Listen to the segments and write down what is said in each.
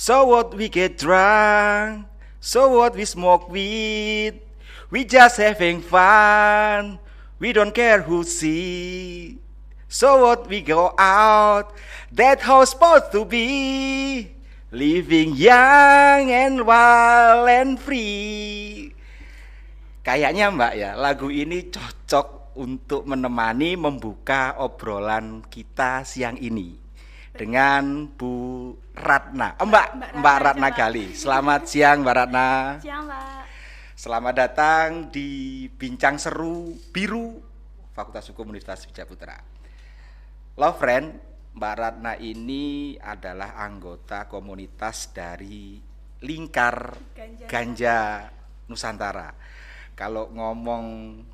So what we get drunk, so what we smoke weed, we just having fun, we don't care who see. So what we go out, that how supposed to be, living young and wild and free. Kayaknya Mbak ya, lagu ini cocok untuk menemani membuka obrolan kita siang ini dengan Bu Ratna. Mbak Ratna Gali. Selamat siang Mbak Ratna. Siang Mbak. Selamat datang di Bincang Seru Biru Fakultas Hukum Universitas Widjaputra. Love friend, Mbak Ratna ini adalah anggota komunitas dari Lingkar Ganja Nusantara. Kalau ngomong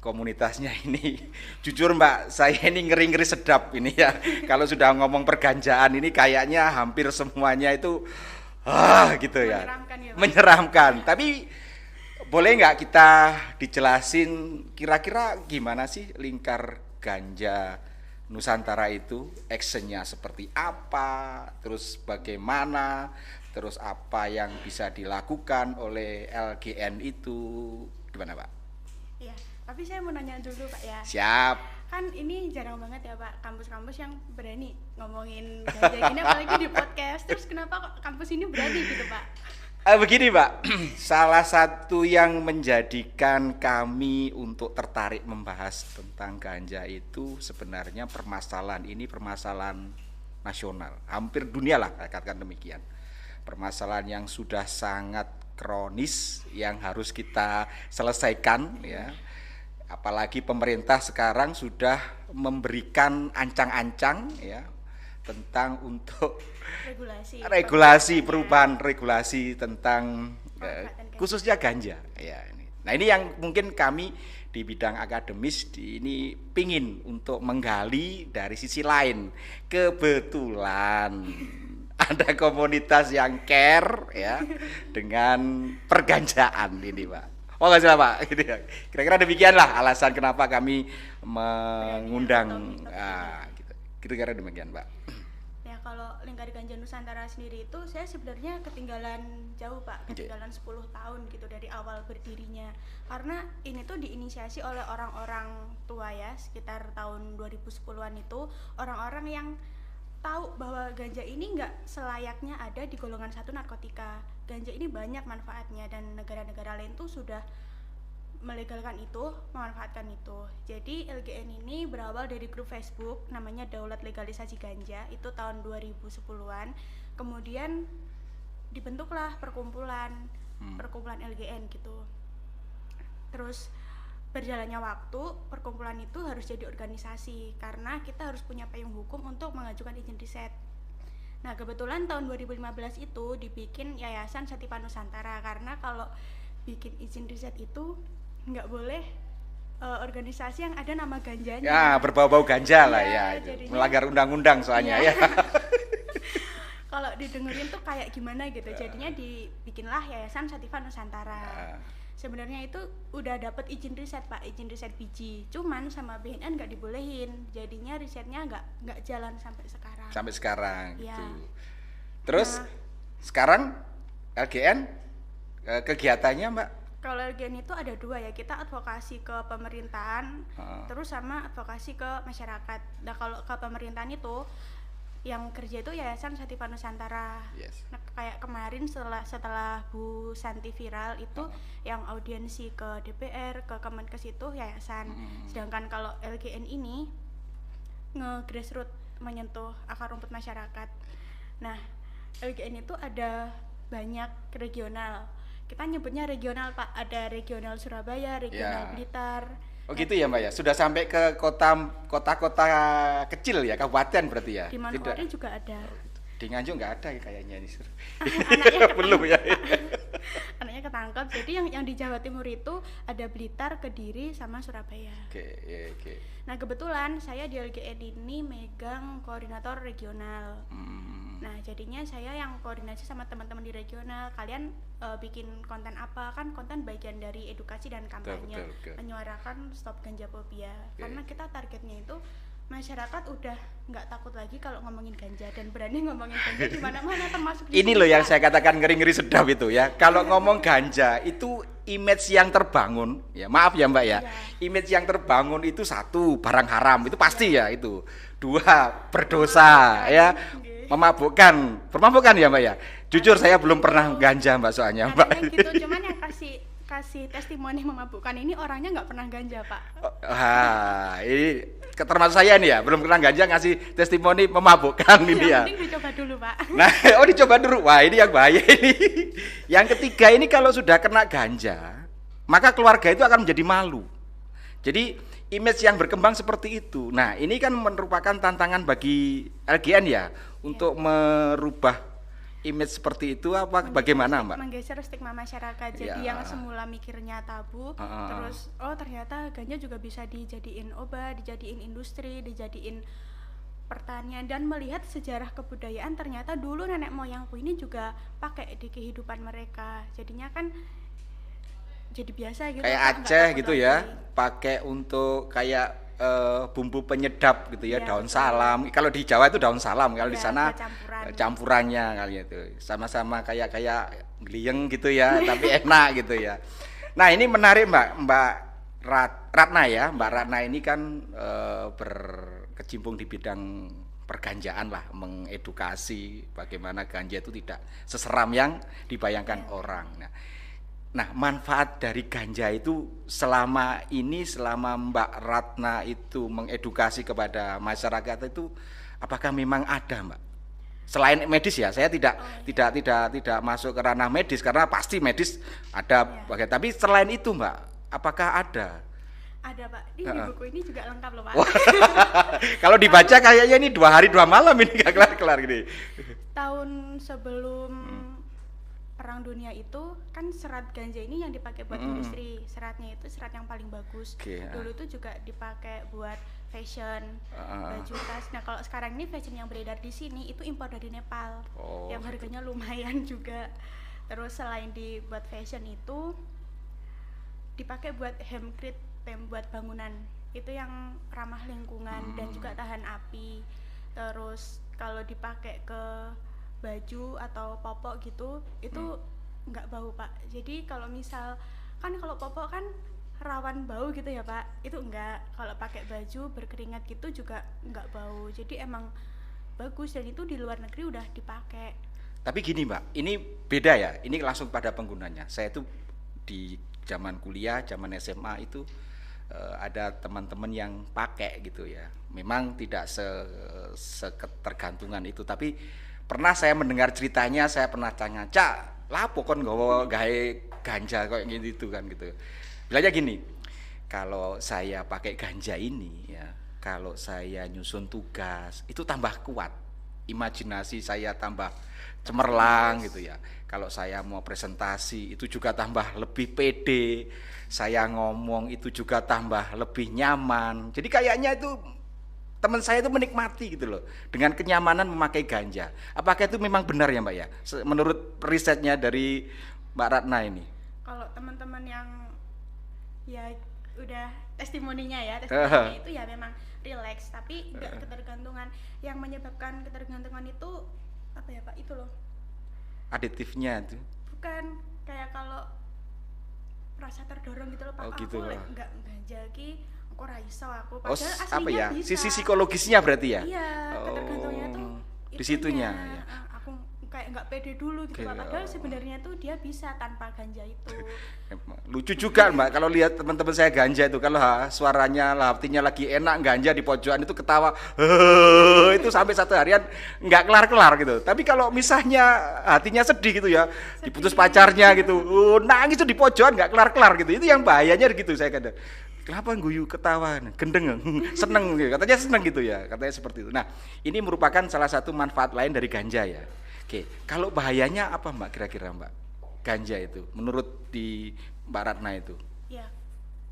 komunitasnya ini, jujur Mbak, saya ini ngeri-ngeri sedap ini ya. Kalau sudah ngomong perganjaan ini kayaknya hampir semuanya itu gitu ya. Menyeramkan ya Pak? Menyeramkan. Tapi boleh nggak kita dijelasin kira-kira gimana sih Lingkar Ganja Nusantara itu, actionnya seperti apa, terus bagaimana, terus apa yang bisa dilakukan oleh LGN itu, gimana Pak? Iya, tapi saya mau nanya dulu Pak ya. Siap. Kan ini jarang banget ya Pak, kampus-kampus yang berani ngomongin ganja gini apalagi di podcast. Terus kenapa kok kampus ini berani gitu Pak? Begini Pak, salah satu yang menjadikan kami untuk tertarik membahas tentang ganja itu sebenarnya permasalahan ini permasalahan nasional, hampir dunia lah katakan demikian. Permasalahan yang sudah sangat kronis yang harus kita selesaikan ya. Apalagi pemerintah sekarang sudah memberikan ancang-ancang ya tentang untuk regulasi perubahan regulasi tentang khususnya ganja ya ini. Nah, ini yang mungkin kami di bidang akademis ini pingin untuk menggali dari sisi lain. Kebetulan ada komunitas yang care ya dengan perganjaan ini Pak. Oh nggak salah Pak, kira-kira demikianlah alasan kenapa kami mengundang gitu. Kira-kira demikian Pak. Ya kalau Lingkar Ganja Nusantara sendiri itu saya sebenarnya ketinggalan jauh Pak, ketinggalan 10 tahun gitu dari awal berdirinya. Karena ini tuh diinisiasi oleh orang-orang tua ya, sekitar tahun 2010-an itu orang-orang yang tahu bahwa ganja ini nggak selayaknya ada di golongan satu narkotika. Ganja ini banyak manfaatnya dan negara-negara lain tuh sudah melegalkan itu, memanfaatkan itu. Jadi LGN ini berawal dari grup Facebook namanya Daulat Legalisasi Ganja, itu tahun 2010-an. Kemudian dibentuklah perkumpulan LGN gitu. Terus berjalannya waktu, perkumpulan itu harus jadi organisasi karena kita harus punya payung hukum untuk mengajukan izin riset. Nah, kebetulan tahun 2015 itu dibikin Yayasan Sativa Nusantara karena kalau bikin izin riset itu nggak boleh organisasi yang ada nama ganjanya. Ya, berbau-bau ganja lah ya, jadinya, melanggar undang-undang soalnya ya. Kalau didengerin tuh kayak gimana gitu, jadinya dibikinlah Yayasan Sativa Nusantara. Sebenarnya itu udah dapat izin riset Pak, izin riset biji, cuman sama BNN nggak dibolehin, jadinya risetnya nggak jalan sampai sekarang. Sampai sekarang ya. Gitu. Terus sekarang LGN kegiatannya Mbak? Kalau LGN itu ada dua ya, kita advokasi ke pemerintahan, terus sama advokasi ke masyarakat. Nah kalau ke pemerintahan itu yang kerja itu Yayasan Sativa Nusantara. Yes. Nah, kayak kemarin setelah Bu Santi viral itu yang audiensi ke DPR, ke Kemenkes itu yayasan. Sedangkan kalau LGN ini nge-grassroots, menyentuh akar rumput masyarakat. Nah, LGN itu ada banyak regional. Kita nyebutnya regional Pak, ada regional Surabaya, regional Blitar. Oh gitu ya Mbak ya, sudah sampai ke kota-kota kecil ya, kabupaten berarti ya? Di Manokwari juga ada. Di Nganjuk nggak ada kayaknya ini. Anaknya belum ya. Anaknya ketangkep. Jadi yang di Jawa Timur itu ada Blitar, Kediri, sama Surabaya. Oke. Nah kebetulan saya di LGN ini megang koordinator regional. Nah jadinya saya yang koordinasi sama teman-teman di regional. Kalian bikin konten apa, kan konten bagian dari edukasi dan kampanye, betul. Menyuarakan stop ganja fobia. Karena kita targetnya itu masyarakat udah nggak takut lagi kalau ngomongin ganja dan berani ngomongin ganja di mana-mana termasuk di Ini sini, loh yang Pak. saya katakan ngeri-ngeri sedap itu ya. Kalau ngomong ganja itu image yang terbangun, ya maaf ya Mbak ya. Iya. Image yang terbangun itu satu, barang haram itu pasti ya itu. Dua, berdosa ya. Oke. Memabukkan ya Mbak ya. Jujur saya belum pernah ganja Mbak soalnya Mbak. Katanya gitu, cuman yang kasih testimoni memabukkan ini orangnya nggak pernah ganja, Pak. Ini termasuk saya nih ya, belum pernah ganja ngasih testimoni memabukkan ini ya. Yang penting dicoba dulu, Pak. Nah, dicoba dulu. Wah, ini yang bahaya ini. Yang ketiga ini kalau sudah kena ganja, maka keluarga itu akan menjadi malu. Jadi image yang berkembang seperti itu. Nah, ini kan merupakan tantangan bagi LGN ya untuk merubah image seperti itu bagaimana Mbak? Menggeser stigma masyarakat. Jadi Ya. yang semula mikirnya tabu, terus ternyata ganja juga bisa dijadiin obat, dijadiin industri, dijadiin pertanian, dan melihat sejarah kebudayaan ternyata dulu nenek moyangku ini juga pakai di kehidupan mereka. Jadinya kan jadi biasa gitu. Kayak Pak, nggak Aceh takut gitu lagi. ya, pakai untuk kayak bumbu penyedap gitu ya, Iya, daun betul. salam. Kalau di Jawa itu daun salam, kalau di Iya, sana ada campuran. campurannya kali itu. Sama-sama kayak gliyeng gitu ya, tapi enak gitu ya. Nah, ini menarik Mbak Ratna ya. Mbak Ratna ini kan berkecimpung di bidang perganjaan lah, mengedukasi bagaimana ganja itu tidak seseram yang dibayangkan orang. Nah, manfaat dari ganja itu selama Mbak Ratna itu mengedukasi kepada masyarakat itu apakah memang ada, Mbak? Selain medis ya, saya tidak masuk ke ranah medis karena pasti medis ada bagian. Tapi selain itu, Mbak, apakah ada? Ada, Pak. Ini di buku ini juga lengkap loh, Pak. Kalau dibaca kayaknya ini 2 hari 2 malam ini nggak kelar-kelar gini. Tahun sebelum Perang Dunia itu kan serat ganja ini yang dipakai buat industri. Seratnya itu serat yang paling bagus. Oke, Dulu itu juga dipakai buat fashion, baju tas. Nah, kalau sekarang ini fashion yang beredar di sini itu impor dari Nepal. Oh, yang harganya lumayan juga. Terus selain dibuat fashion itu dipakai buat hemkrit, buat bangunan. Itu yang ramah lingkungan dan juga tahan api. Terus kalau dipakai ke baju atau popok gitu itu nggak bau, Pak. Jadi kalau misal kan kalau popok kan rawan bau gitu ya, Pak, itu enggak. Kalau pakai baju berkeringat gitu juga nggak bau. Jadi emang bagus dan itu di luar negeri udah dipakai. Tapi gini Mbak, ini beda ya, ini langsung pada penggunanya. Saya tuh di zaman kuliah, zaman SMA itu ada teman-teman yang pakai gitu ya. Memang tidak seketergantungan itu, tapi pernah saya mendengar ceritanya, saya pernah tanya, "Cak, lapo kon nggawa gawe ganja kok gitu kan gitu." Bilangnya gini, kalau saya pakai ganja ini ya, kalau saya nyusun tugas itu tambah kuat. Imajinasi saya tambah cemerlang gitu ya. Kalau saya mau presentasi itu juga tambah lebih pede. Saya ngomong itu juga tambah lebih nyaman. Jadi kayaknya itu teman saya itu menikmati gitu loh dengan kenyamanan memakai ganja. Apakah itu memang benar ya Mbak ya? Menurut risetnya dari Mbak Ratna ini. Kalau teman-teman yang ya udah testimoninya itu ya memang relax, tapi nggak ketergantungan. Yang menyebabkan ketergantungan itu apa ya, Pak? Itu loh. Aditifnya itu. Bukan kayak kalau rasa terdorong gitu loh, Pak. Oh, gitu aku loh. nggak ganja ki, aku ra iso aku. Oh, Padahal apa aslinya ya? bisa. Sisi psikologisnya berarti ya? Iya, ketergantungnya tuh di situnya. itunya. Ya. Aku kayak nggak pede dulu gitu, Oke, Pak. Padahal sebenarnya tuh dia bisa tanpa ganja itu. Lucu juga Mbak kalau lihat teman-teman saya ganja itu, kalau suaranya hatinya lagi enak ganja di pojokan itu ketawa itu sampai 1 harian nggak kelar-kelar gitu. Tapi kalau misalnya hatinya sedih gitu ya, diputus pacarnya gitu, nangis tuh di pojokan nggak kelar-kelar gitu. Itu yang bahayanya gitu saya kadang. Kenapa guyu ketawa gendeng seneng gitu. Katanya seneng gitu ya, katanya seperti itu. Nah, ini merupakan salah satu manfaat lain dari ganja ya. Oke, kalau bahayanya apa Mbak kira-kira Mbak? Ganja itu menurut di Mbak Ratna itu? Ya,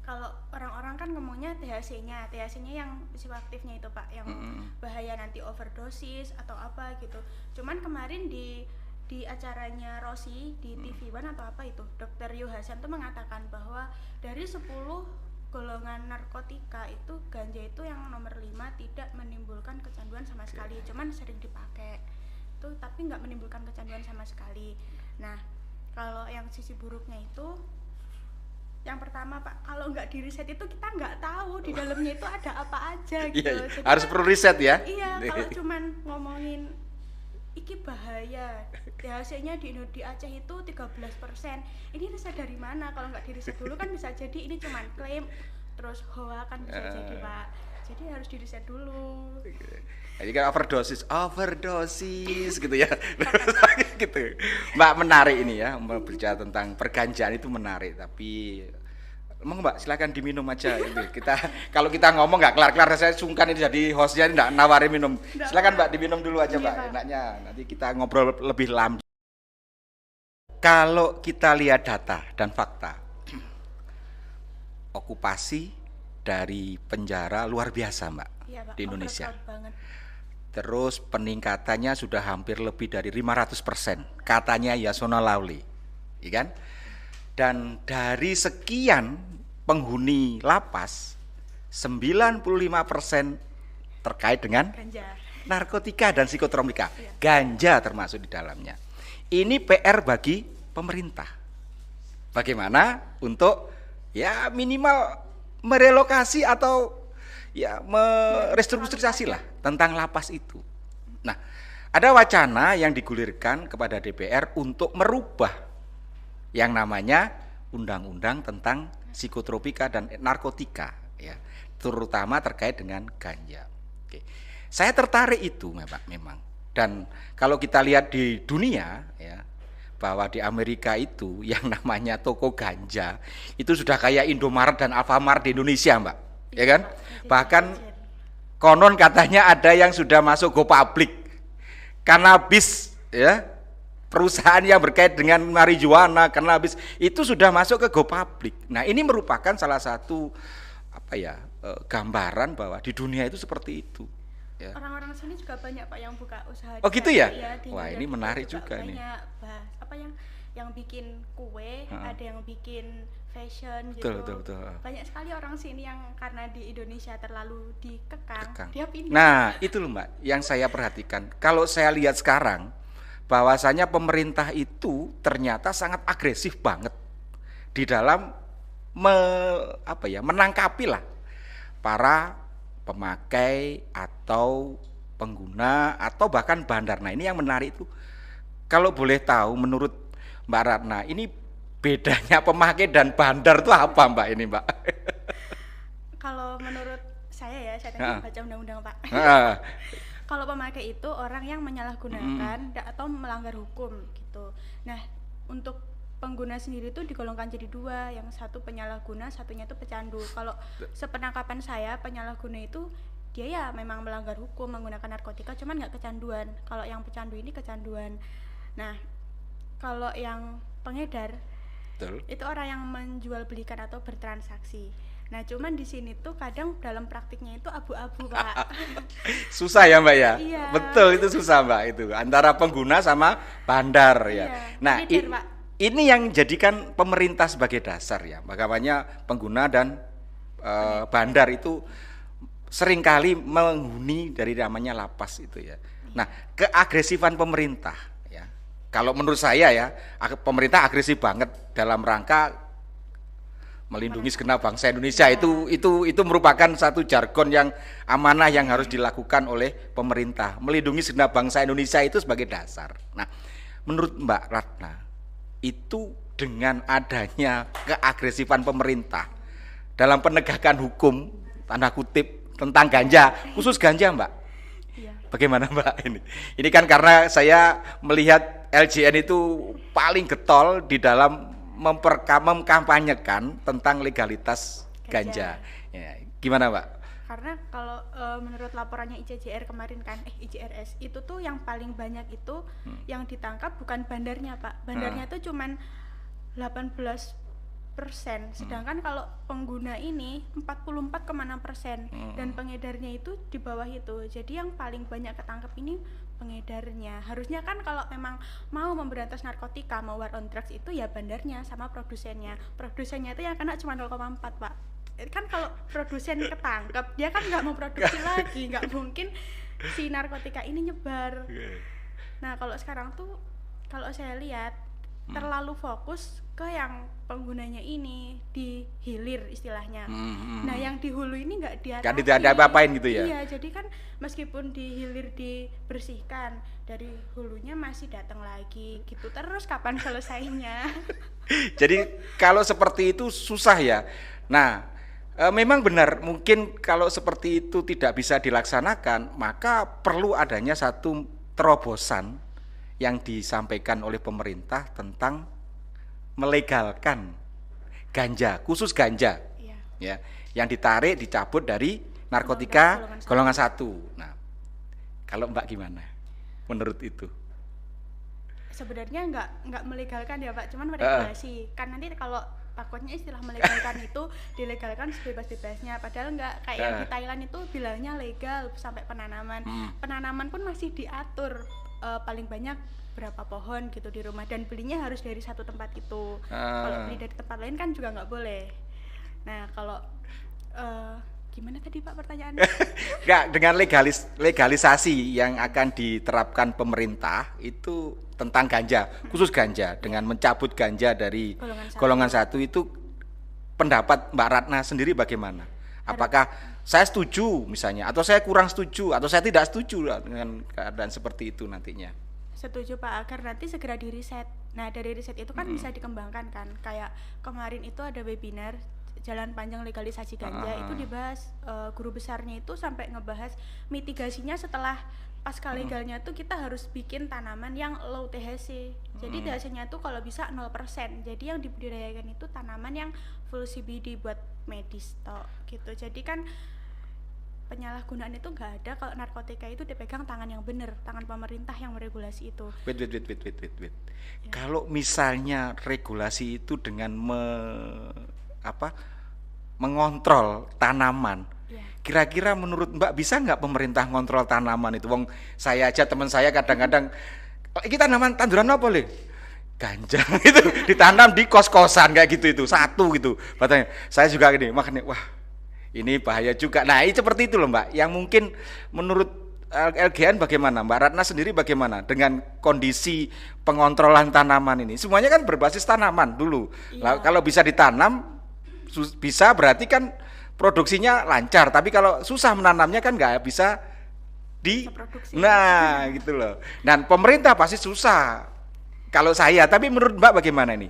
kalau orang-orang kan ngomongnya THC-nya yang psikoaktifnya itu, Pak, yang bahaya nanti overdosis atau apa gitu. Cuman kemarin di acaranya Rossi di TV One atau apa itu, Dr. Yu Hasan tuh mengatakan bahwa dari 10 golongan narkotika itu ganja itu yang nomor 5 tidak menimbulkan kecanduan sama sekali, cuman sering dipakai itu tapi nggak menimbulkan kecanduan sama sekali. Nah, kalau yang sisi buruknya itu yang pertama Pak, kalau nggak di riset itu kita nggak tahu di dalamnya itu ada apa aja gitu. Iya, Jadi harus kan, perlu riset ya. iya, kalau cuman ngomongin iki bahaya, hasilnya di Aceh itu 13%. Ini riset dari mana? Kalau nggak di riset dulu kan bisa jadi ini cuman klaim terus hoa kan bisa jadi Pak. Jadi harus di riset dulu. Jadi kan overdosis gitu ya. Gitu. Mbak, menarik ini ya, berbicara tentang perganjaan itu menarik, tapi emang Mbak silakan diminum aja itu. Kalau kita ngomong nggak kelar-kelar, saya sungkan ini jadi hostnya ini nggak nawarin minum. Silakan Mbak diminum dulu aja Mbak, enaknya nanti kita ngobrol lebih lanjut. Kalau kita lihat data dan fakta, okupasi dari penjara luar biasa Mbak, iya, Pak, di Indonesia. banget. Terus peningkatannya sudah hampir lebih dari 500%, katanya Yasona Lawli, ya kan? Dan dari sekian penghuni lapas, 95% terkait dengan Ganja. narkotika dan psikotropika, ganja termasuk di dalamnya. Ini PR bagi pemerintah. Bagaimana untuk ya minimal merelokasi atau ya merestrukturisasi lah tentang lapas itu. Nah, ada wacana yang digulirkan kepada DPR untuk merubah yang namanya undang-undang tentang psikotropika dan narkotika ya, terutama terkait dengan ganja. Oke. Saya tertarik itu memang. Dan kalau kita lihat di dunia ya, bahwa di Amerika itu yang namanya toko ganja itu sudah kayak Indomaret dan Alfamart di Indonesia, Mbak. Ya kan? Bahkan konon katanya ada yang sudah masuk go public. Kannabis ya, perusahaan yang berkait dengan marijuana, kannabis itu sudah masuk ke go public. Nah, ini merupakan salah satu gambaran bahwa di dunia itu seperti itu. Ya. Orang-orang sini juga banyak Pak yang buka usaha. Oh gitu ya? Wah, Indonesia ini menarik juga nih. Banyak yang bikin kue, ada yang bikin fashion gitu. Betul. Banyak sekali orang sini yang karena di Indonesia terlalu dikekang, dia pindah. Nah, itu loh Mbak, yang saya perhatikan. Kalau saya lihat sekarang, bahwasanya pemerintah itu ternyata sangat agresif banget di dalam menangkapi lah para pemakai atau pengguna atau bahkan bandar. Nah, ini yang menarik itu, kalau boleh tahu menurut Mbak Ratna, ini bedanya pemakai dan bandar itu apa Mbak ini Mbak? Kalau menurut saya ya, saya tadi baca undang-undang Pak. Kalau pemakai itu orang yang menyalahgunakan atau melanggar hukum gitu. Nah, untuk pengguna sendiri itu digolongkan jadi dua, yang satu penyalahguna, satunya itu pecandu. Kalau sepenangkapan saya, penyalahguna itu dia ya memang melanggar hukum menggunakan narkotika, cuman nggak kecanduan. Kalau yang pecandu ini kecanduan. Nah, kalau yang pengedar itu orang yang menjual belikan atau bertransaksi. Nah, cuman di sini tuh kadang dalam praktiknya itu abu-abu Pak. Susah ya Mbak ya? Iya. Betul, itu susah Mbak itu, antara pengguna sama bandar ya. Nah, ini yang jadikan pemerintah sebagai dasar ya, makanya pengguna dan bandar itu seringkali menghuni dari namanya lapas itu ya. Nah, keagresifan pemerintah ya, kalau menurut saya ya, pemerintah agresif banget dalam rangka melindungi segenap bangsa Indonesia. Itu merupakan satu jargon yang amanah yang harus dilakukan oleh pemerintah, melindungi segenap bangsa Indonesia itu sebagai dasar. Nah, menurut Mbak Ratna, itu dengan adanya keagresifan pemerintah dalam penegakan hukum tanda kutip tentang ganja, khusus ganja Mbak, bagaimana Mbak ini? Ini kan karena saya melihat LJN itu paling getol di dalam mengkampanyekan tentang legalitas ganja. Ya, gimana Mbak? Karena kalau menurut laporannya ICJR kemarin kan, ICRS itu tuh yang paling banyak itu yang ditangkap bukan bandarnya Pak. Bandarnya tuh cuman 18%, sedangkan kalau pengguna ini 44,6% dan pengedarnya itu di bawah itu. Jadi yang paling banyak ketangkep ini pengedarnya. Harusnya kan kalau memang mau memberantas narkotika, mau war on drugs itu ya bandarnya sama produsennya. Produsennya itu yang kena cuma 0,4 Pak. kan kalau produsen ketangkep dia kan nggak mau produksi lagi, nggak mungkin si narkotika ini nyebar. Nah kalau sekarang tuh kalau saya lihat terlalu fokus ke yang penggunanya ini, di hilir istilahnya. Nah yang di hulu ini nggak diatasi. Kan tidak ada apa-apain gitu ya? Iya, jadi kan meskipun di hilir dibersihkan, dari hulunya masih datang lagi gitu terus, kapan selesainya? Jadi kalau seperti itu susah ya. Nah, memang benar, mungkin kalau seperti itu tidak bisa dilaksanakan, maka perlu adanya satu terobosan yang disampaikan oleh pemerintah tentang melegalkan ganja, khusus ganja, Iya. ya, yang ditarik dicabut dari narkotika golongan 1. Nah, kalau Mbak gimana menurut itu? Sebenarnya nggak melegalkan ya Pak, cuman regulasi. Kan nanti kalau takutnya istilah melegalkan itu dilegalkan sebebas-bebasnya, padahal nggak, kayak yang di Thailand itu bilangnya legal sampai penanaman. Penanaman pun masih diatur, paling banyak berapa pohon gitu di rumah, dan belinya harus dari satu tempat itu. Kalau beli dari tempat lain kan juga nggak boleh. Nah kalau gimana tadi Pak pertanyaannya? Nggak, dengan legalisasi yang akan diterapkan pemerintah itu tentang ganja, khusus ganja, dengan mencabut ganja dari golongan 1 itu, pendapat Mbak Ratna sendiri bagaimana? Apakah saya setuju misalnya, atau saya kurang setuju, atau saya tidak setuju dengan keadaan seperti itu nantinya? Setuju Pak, agar nanti segera diriset. Nah dari riset itu kan bisa dikembangkan kan, kayak kemarin itu ada webinar jalan panjang legalisasi ganja, itu dibahas, guru besarnya itu sampai ngebahas mitigasinya setelah pasca legalnya tuh kita harus bikin tanaman yang low THC. Jadi THC-nya tuh kalau bisa 0%. Jadi yang dibudidayakan itu tanaman yang full CBD buat medis toh gitu. Jadi kan penyalahgunaan itu nggak ada kalau narkotika itu dipegang tangan yang benar, tangan pemerintah yang meregulasi itu. Wait. Ya. Kalau misalnya regulasi itu dengan mengontrol tanaman, kira-kira menurut Mbak bisa nggak pemerintah ngontrol tanaman itu? Wong saya aja, teman saya kadang-kadang, kita tanaman tanduran apa boleh? Ganja itu ditanam di kos-kosan kayak gitu, itu satu gitu. Katanya saya juga gini, makanya wah ini bahaya juga. Nah ini seperti itu loh Mbak, yang mungkin menurut LGN bagaimana? Mbak Ratna sendiri bagaimana dengan kondisi pengontrolan tanaman ini? Semuanya kan berbasis tanaman dulu. Kalau bisa ditanam, bisa berarti kan produksinya lancar, tapi kalau susah menanamnya kan nggak bisa nah gitu loh. Dan pemerintah pasti susah kalau saya, tapi menurut Mbak bagaimana ini?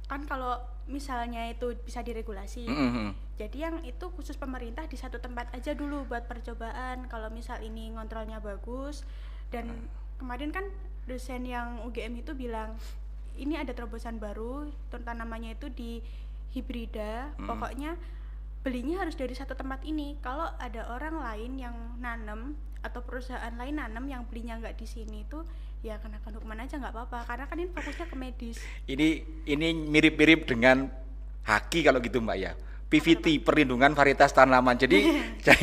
Kan kalau misalnya itu bisa diregulasi, jadi yang itu khusus pemerintah di satu tempat aja dulu buat percobaan. Kalau misal ini ngontrolnya bagus, dan kemarin kan dosen yang UGM itu bilang ini ada terobosan baru, tanamannya itu di hibrida, pokoknya belinya harus dari satu tempat ini. Kalau ada orang lain yang nanam atau perusahaan lain nanam yang belinya nggak di sini itu ya kenakan hukuman aja, nggak apa-apa, karena kan ini fokusnya ke medis. Ini mirip-mirip dengan haki kalau gitu Mbak ya. PVT, perlindungan varietas tanaman. Jadi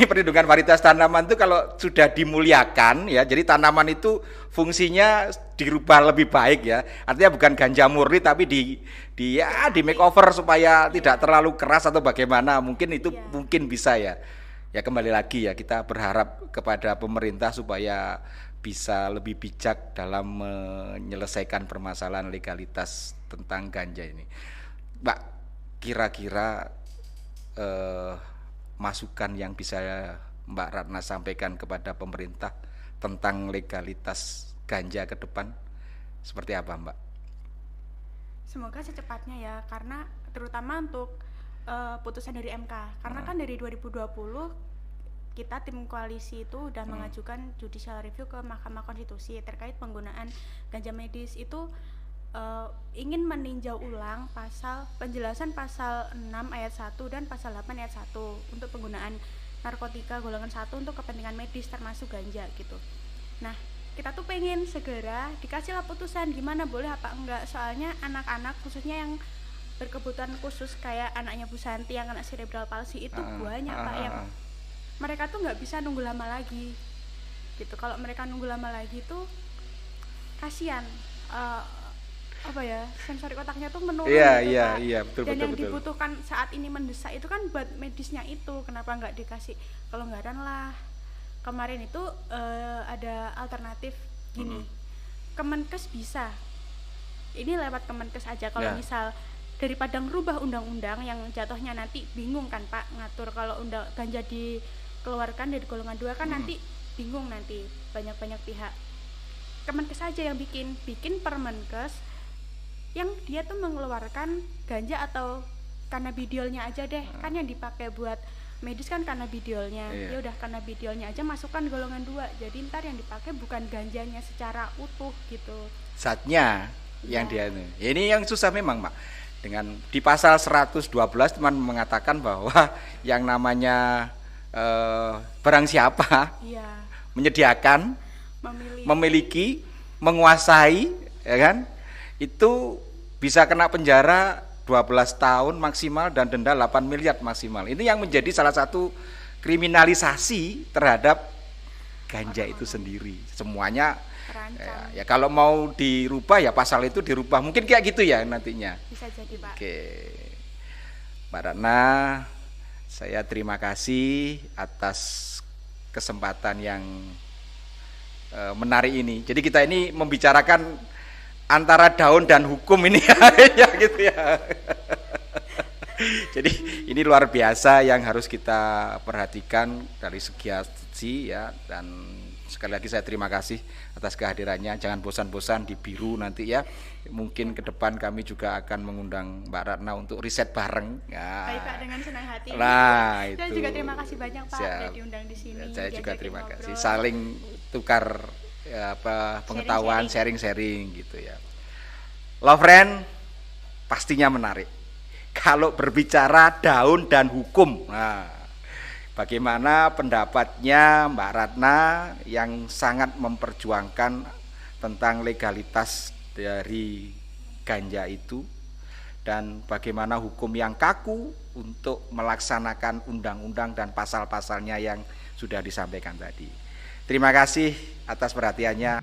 perlindungan varietas tanaman itu kalau sudah dimuliakan ya, jadi tanaman itu fungsinya dirubah lebih baik ya. Artinya bukan ganja murni, tapi di makeover supaya tidak terlalu keras atau bagaimana. Mungkin itu mungkin bisa ya. Ya kembali lagi ya, kita berharap kepada pemerintah supaya bisa lebih bijak dalam menyelesaikan permasalahan legalitas tentang ganja ini. Mbak, kira-kira masukan yang bisa Mbak Ratna sampaikan kepada pemerintah tentang legalitas ganja ke depan seperti apa Mbak? Semoga secepatnya ya, karena terutama untuk putusan dari MK, karena kan dari 2020 kita tim koalisi itu udah mengajukan judicial review ke Mahkamah Konstitusi terkait penggunaan ganja medis itu, ingin meninjau ulang penjelasan pasal 6 ayat 1 dan pasal 8 ayat 1 untuk penggunaan narkotika golongan 1 untuk kepentingan medis termasuk ganja gitu. Nah, kita tuh pengen segera dikasihlah putusan gimana boleh apa enggak, soalnya anak-anak khususnya yang berkebutuhan khusus kayak anaknya Bu Santi yang kena cerebral palsy itu banyak Pak, yang mereka tuh nggak bisa nunggu lama lagi gitu. Kalau mereka nunggu lama lagi tuh kasihan, apa ya, sensorik otaknya tuh menurun Iya, gitu, iya, Pak. iya, betul, Dan betul, yang betul. dibutuhkan saat ini mendesak itu kan buat medisnya itu, kenapa nggak dikasih kelonggaran lah. Kemarin itu ada alternatif gini, Kemenkes bisa, ini lewat Kemenkes aja kalau Ya. misal daripada ngerubah undang-undang yang jatuhnya nanti bingung kan Pak ngatur, kalau ganja dikeluarkan dari golongan 2 kan nanti bingung, nanti banyak-banyak pihak. Kemenkes aja yang bikin Permenkes yang dia tuh mengeluarkan ganja atau cannabidiolnya aja deh, kan yang dipakai buat medis kan cannabidiolnya. Iya. Ya udah cannabidiolnya aja masukkan golongan 2. Jadi ntar yang dipakai bukan ganjanya secara utuh gitu. Zatnya yang Ya. dia ini yang susah memang, Mak. Dengan di pasal 112 teman mengatakan bahwa yang namanya barang siapa Iya, menyediakan, memilih. memiliki, menguasai, ya kan? Itu bisa kena penjara 12 tahun maksimal dan denda 8 miliar maksimal. Ini yang menjadi salah satu kriminalisasi terhadap ganja itu sendiri. Semuanya Terancam. ya kalau mau dirubah ya pasal itu dirubah. Mungkin kayak gitu ya nantinya. Bisa jadi Pak. Oke. Mbak Ratna, saya terima kasih atas kesempatan yang menarik ini. Jadi kita ini membicarakan antara daun dan hukum ini ya gitu ya. Jadi ini luar biasa yang harus kita perhatikan dari segi ya, dan sekali lagi saya terima kasih atas kehadirannya. Jangan bosan-bosan di Biru nanti ya. Mungkin ke depan kami juga akan mengundang Mbak Ratna untuk riset bareng. Ya. Baik Pak, dengan senang hati. Nah, Saya itu. juga terima kasih banyak Pak Siap. udah diundang di sini. Saya juga diajakin terima ngobrol. kasih. Saling tukar pengetahuan, sharing-sharing gitu ya. Love friend pastinya menarik. Kalau berbicara daun dan hukum, nah, bagaimana pendapatnya Mbak Ratna yang sangat memperjuangkan tentang legalitas dari ganja itu, dan bagaimana hukum yang kaku untuk melaksanakan undang-undang dan pasal-pasalnya yang sudah disampaikan tadi. Terima kasih atas perhatiannya.